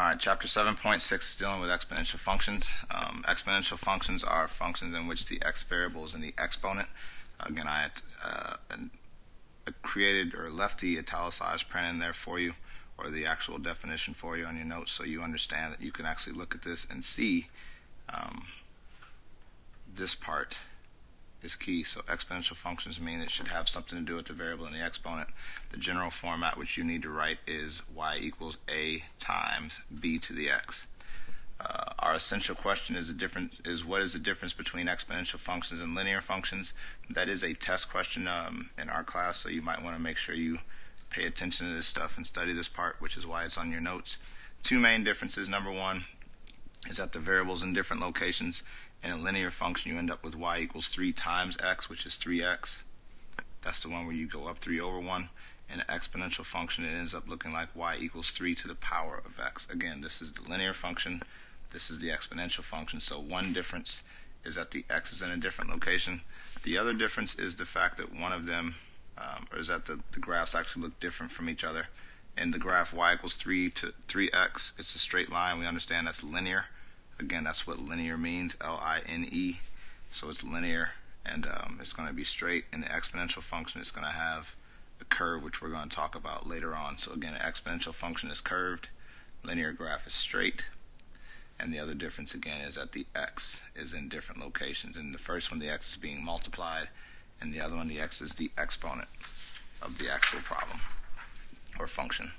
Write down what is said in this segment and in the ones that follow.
Alright, chapter 7.6 is dealing with exponential functions. Exponential functions are functions in which the x variable is in the exponent. Again, I created or left the italicized print in there for you, or the actual definition for you on your notes, so you understand that you can actually look at this and see this part is key. So exponential functions mean it should have something to do with the variable in the exponent. The general format which you need to write is y equals a times b to the x. Our essential question is what is the difference between exponential functions and linear functions? That is a test question in our class, so you might want to make sure you pay attention to this stuff and study this part, which is why it's on your notes. Two main differences. Number one is that the variables in different locations. In a linear function, you end up with y equals 3 times x, which is 3x. That's the one where you go up 3 over 1. In an exponential function, it ends up looking like y equals 3 to the power of x. Again, this is the linear function. This is the exponential function. So one difference is that the x is in a different location. The other difference is the fact that one of them, or is that the graphs actually look different from each other. In the graph y equals 3 to 3x, it's a straight line. We understand that's linear. Again, that's what linear means, L-I-N-E. So it's linear, and it's going to be straight. In the exponential function, it's going to have a curve, which we're going to talk about later on. So again, an exponential function is curved, linear graph is straight, and the other difference again is that the x is in different locations. In the first one, the x is being multiplied, and the other one, the x is the exponent of the actual problem or function.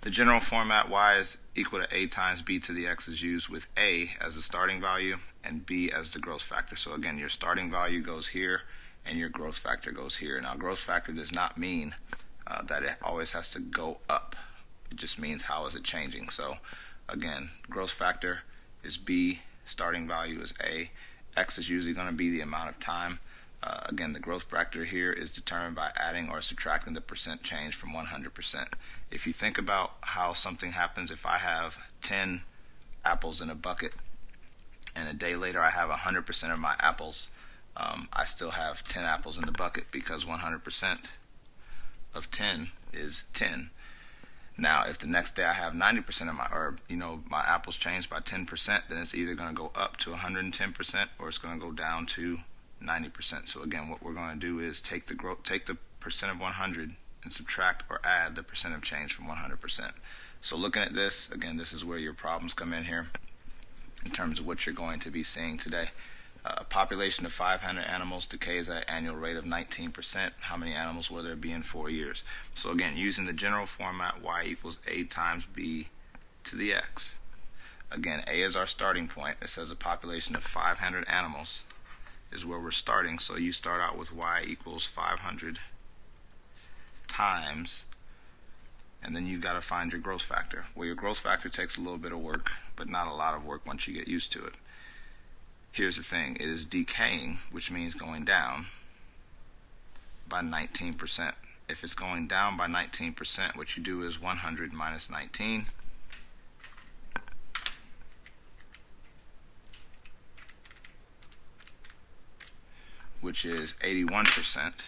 The general format y is equal to a times b to the x is used with a as the starting value and b as the growth factor. So again, your starting value goes here and your growth factor goes here. Now, growth factor does not mean that it always has to go up. It just means how is it changing. So again, growth factor is b, starting value is a, x is usually going to be the amount of time. Again, the growth factor here is determined by adding or subtracting the percent change from 100%. If you think about how something happens, if I have 10 apples in a bucket and a day later I have 100% of my apples, I still have 10 apples in the bucket because 100% of 10 is 10. Now, if the next day I have 90% of my apples change by 10%, then it's either going to go up to 110% or it's going to go down to 90%. So again, what we're going to do is take the percent of 100 and subtract or add the percent of change from 100%. So looking at this, again, this is where your problems come in here in terms of what you're going to be seeing today. A population of 500 animals decays at an annual rate of 19%. How many animals will there be in 4 years? So again, using the general format, y equals a times b to the x. Again, a is our starting point. It says a population of 500 animals is where we're starting. So you start out with y equals 500 times, and then you've got to find your growth factor. Well, your growth factor takes a little bit of work, but not a lot of work once you get used to it. Here's the thing, it is decaying, which means going down by 19%. If it's going down by 19%, what you do is 100 minus 19, which is 81%.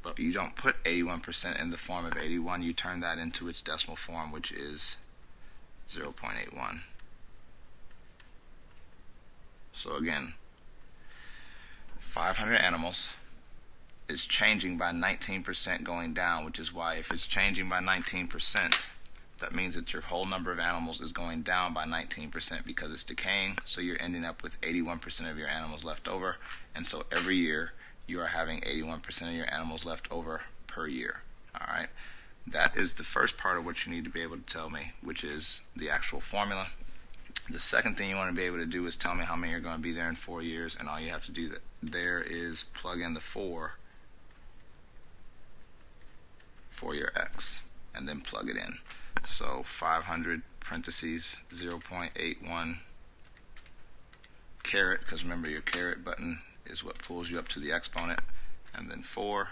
But you don't put 81% in the form of 81, you turn that into its decimal form, which is 0.81. So again, 500 animals is changing by 19% going down, which is why if it's changing by 19%, that means that your whole number of animals is going down by 19% because it's decaying, so you're ending up with 81% of your animals left over, and so every year you are having 81% of your animals left over per year. Alright, that is the first part of what you need to be able to tell me, which is the actual formula. The second thing you want to be able to do is tell me how many are going to be there in 4 years, and all you have to do there is plug in the 4 for your x, and then plug it in. So 500 parentheses 0.81 caret, because remember your caret button is what pulls you up to the exponent, and then 4,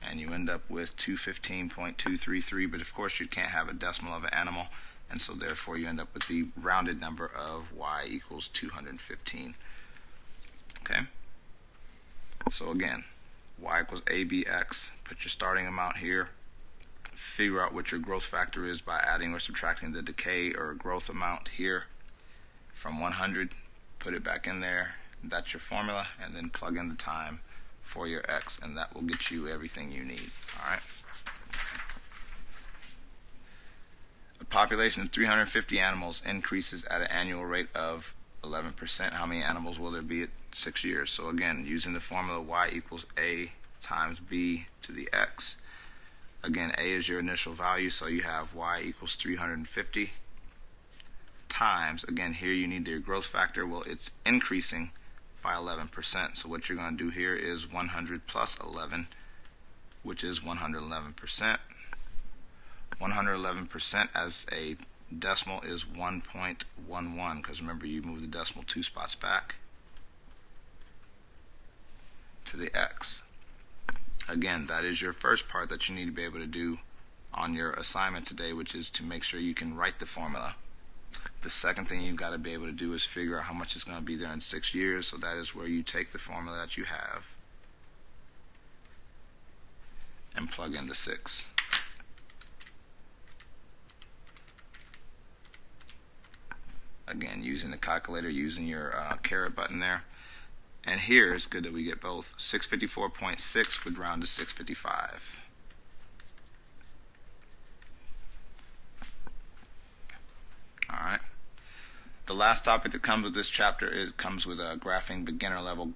and you end up with 215.233, but of course you can't have a decimal of an animal, and so therefore you end up with the rounded number of y equals 215. Okay? So again, y equals abx, put your starting amount here, figure out what your growth factor is by adding or subtracting the decay or growth amount here from 100. Put it back in there. That's your formula, and then plug in the time for your x, and that will get you everything you need. Alright. A population of 350 animals increases at an annual rate of 11%. How many animals will there be at 6 years? So again, using the formula y equals a times b to the x. Again, a is your initial value, so you have y equals 350 times, again, here you need your growth factor. Well, it's increasing by 11%. So what you're going to do here is 100 plus 11, which is 111%. 111% as a decimal is 1.11, because remember, you move the decimal 2 spots back to the x. Again, that is your first part that you need to be able to do on your assignment today, which is to make sure you can write the formula. The second thing you've got to be able to do is figure out how much it's going to be there in 6 years. So that is where you take the formula that you have and plug in the 6. Again, using the calculator, using your caret button there. And here it's good that we get both. 654.6 would round to 655. Alright. The last topic that comes with this chapter comes with graphing beginner level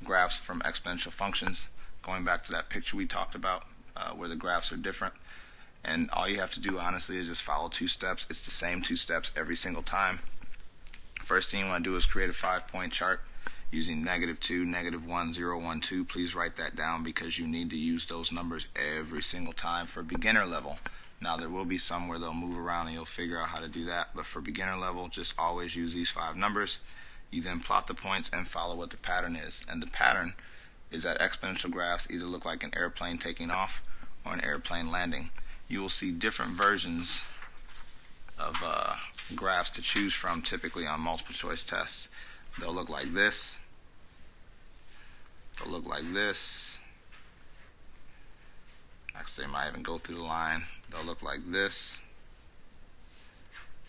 graphs from exponential functions. Going back to that picture we talked about where the graphs are different. And all you have to do, honestly, is just follow 2 steps. It's the same 2 steps every single time. First thing you want to do is create a 5-point chart using -2, -1, 0, 1, 2. Please write that down because you need to use those numbers every single time for beginner level. Now, there will be some where they'll move around and you'll figure out how to do that. But for beginner level, just always use these 5 numbers. You then plot the points and follow what the pattern is. And the pattern is that exponential graphs either look like an airplane taking off or an airplane landing. You will see different versions of graphs to choose from typically on multiple choice tests. They'll look like this. They'll look like this. Actually, they might even go through the line. They'll look like this.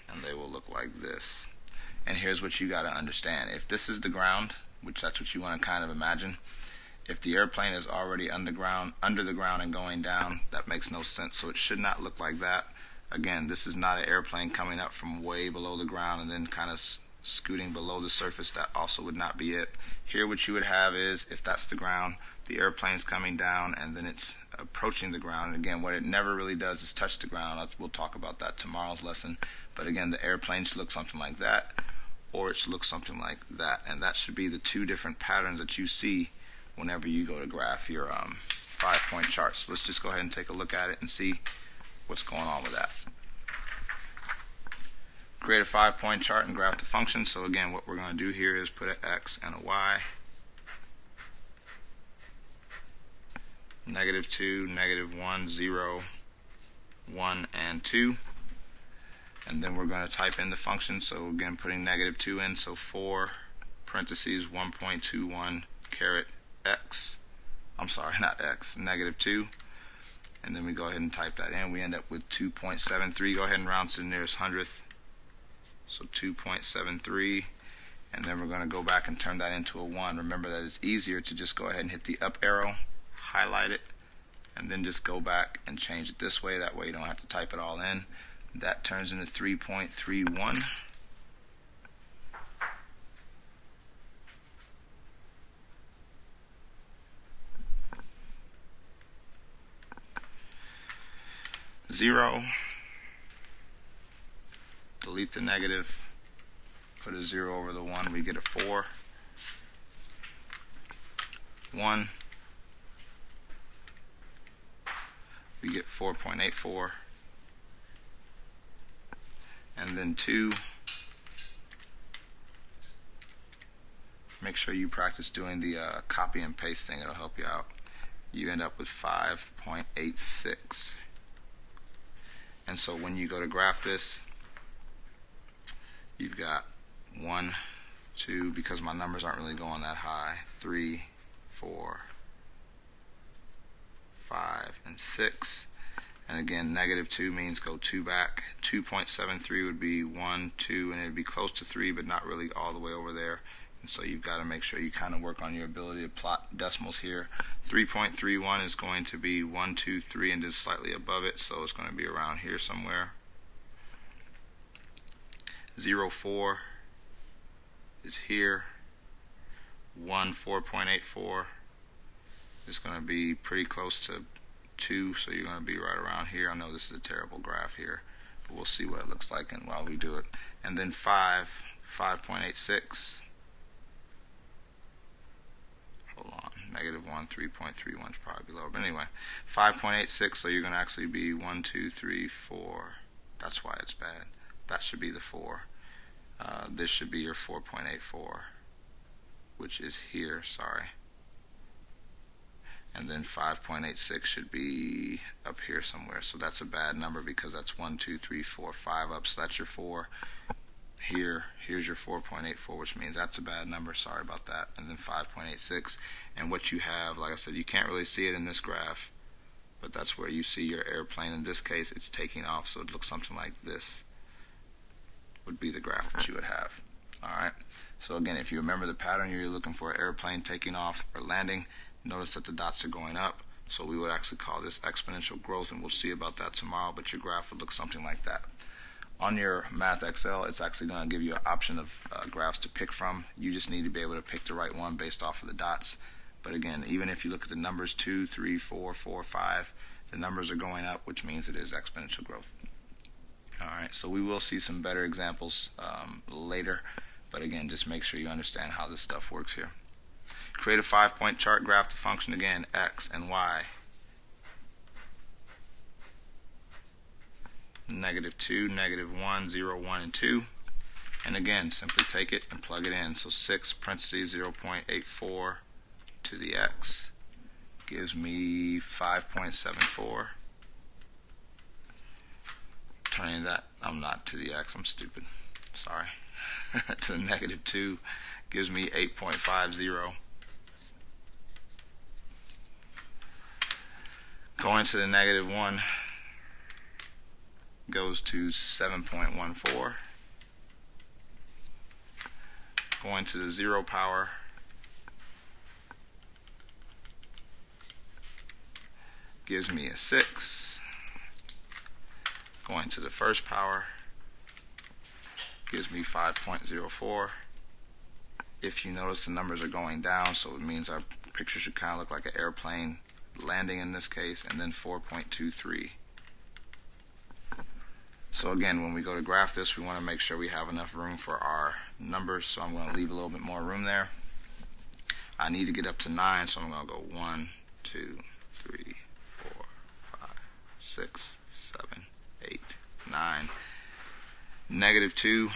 And they will look like this. And here's what you got to understand. If this is the ground, which that's what you want to kind of imagine, if the airplane is already under the ground and going down, that makes no sense. So it should not look like that. Again, this is not an airplane coming up from way below the ground and then kind of scooting below the surface. That also would not be it. Here what you would have is, if that's the ground, the airplane's coming down and then it's approaching the ground. And again, what it never really does is touch the ground. We'll talk about that tomorrow's lesson. But again, the airplane should look something like that, or it should look something like that. And that should be the 2 different patterns that you see whenever you go to graph your 5-point chart. So let's just go ahead and take a look at it and see what's going on with that. Create a 5-point chart and graph the function. So again, what we're going to do here is put an x and a y. -2, -1, 0, 1, and 2. And then we're going to type in the function. So again, putting -2 in. So 4 parentheses 1.21 caret x. I'm sorry, not x, -2. And then we go ahead and type that in. We end up with 2.73. Go ahead and round to the nearest hundredth. So 2.73. And then we're going to go back and turn that into a 1. Remember that it's easier to just go ahead and hit the up arrow, highlight it, and then just go back and change it this way. That way you don't have to type it all in. That turns into 3.31. Zero. Delete the negative. Put a 0 over the 1. We get a 4. 1. We get 4.84. And then 2. Make sure you practice doing the copy and paste thing. It'll help you out. You end up with 5.86. And so when you go to graph this, you've got 1, 2, because my numbers aren't really going that high, 3, 4, 5, and 6. And again, negative 2 means go 2 back. 2.73 would be 1, 2, and it would be close to 3, but not really all the way over there. And so you've got to make sure you kind of work on your ability to plot decimals here. 3.31 is going to be 1, 2, 3, and just slightly above it, so it's going to be around here somewhere. 0.4 is here. 4.84 is going to be pretty close to 2, so you're going to be right around here. I know this is a terrible graph here, but we'll see what it looks like and while we do it. And then 5.86. Hold on, negative 1, 3.31 is probably lower, but anyway, 5.86, so you're going to actually be 1, 2, 3, 4. That's why it's bad. That should be the 4. This should be your 4.84, which is here, sorry. And then 5.86 should be up here somewhere. So that's a bad number because that's 1, 2, 3, 4, 5 up. So that's your 4. Here's your 4.84, which means that's a bad number. Sorry about that. And then 5.86. And what you have, like I said, you can't really see it in this graph, but that's where you see your airplane. In this case, it's taking off, so it looks something like this would be the graph that you would have. Alright, so again, if you remember the pattern, you're looking for an airplane taking off or landing. Notice that the dots are going up, so we would actually call this exponential growth, and we'll see about that tomorrow, but your graph would look something like that. On your Math Excel, it's actually going to give you an option of graphs to pick from. You just need to be able to pick the right one based off of the dots. But again, even if you look at the numbers 2, 3, 4, 4, 5, the numbers are going up, which means it is exponential growth. Alright, so we will see some better examples later, but again, just make sure you understand how this stuff works here. Create a 5-point chart, graph the function again, x and y. Negative 2, negative 1, 0, 1, and 2. And again, simply take it and plug it in. So 6 parentheses 0.84 to the x gives me 5.74. Turning that, I'm not to the x, I'm stupid. Sorry. To the negative 2 gives me 8.50. Going to the negative 1 goes to 7.14. Going to the 0 power gives me a 6. Going to the first power gives me 5.04. If you notice, the numbers are going down, so it means our picture should kind of look like an airplane landing in this case, and then 4.23. So again, when we go to graph this, we want to make sure we have enough room for our numbers, so I'm going to leave a little bit more room there. I need to get up to 9, so I'm going to go 1, 2, 3, 4, 5, 6, 7, 8, 9. Negative 2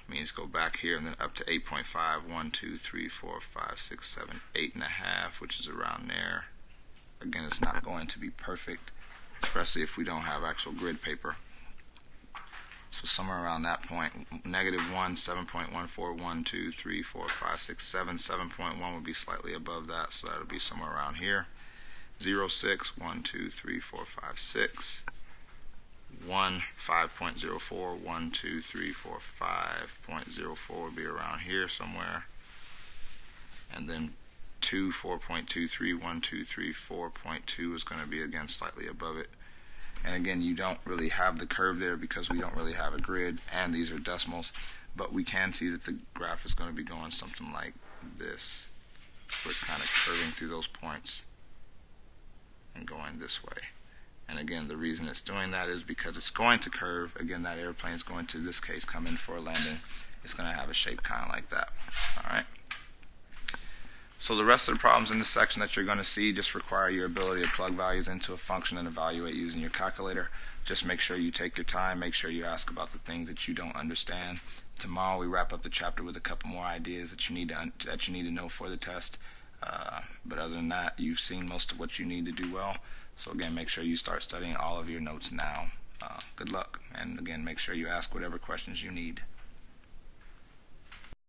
means go back here and then up to 8.5. 1, 2, 3, 4, 5, 6, 7, 8.5, which is around there. Again, it's not going to be perfect, especially if we don't have actual grid paper. So somewhere around that point, negative 1, 7.14, 1, 2, 3, 4, 5, 6, 7. 7.1 would be slightly above that, so that would be somewhere around here. 0, 6, 1, 2, 3, 4, 5, 6. 1, 5.04, 1, 2, 3, 4, 5.04 would be around here somewhere. And then 2, 4.23, 1, 2, 3, 4.2 is going to be again slightly above it. And again, you don't really have the curve there because we don't really have a grid, and these are decimals, but we can see that the graph is going to be going something like this. We're kind of curving through those points and going this way. And again, the reason it's doing that is because it's going to curve. Again, that airplane is going to, in this case, come in for a landing. It's going to have a shape kind of like that. Alright. So the rest of the problems in this section that you're going to see just require your ability to plug values into a function and evaluate using your calculator. Just make sure you take your time. Make sure you ask about the things that you don't understand. Tomorrow we wrap up the chapter with a couple more ideas that you need to know for the test. But other than that, you've seen most of what you need to do well. So again, make sure you start studying all of your notes now. Good luck, and again, make sure you ask whatever questions you need.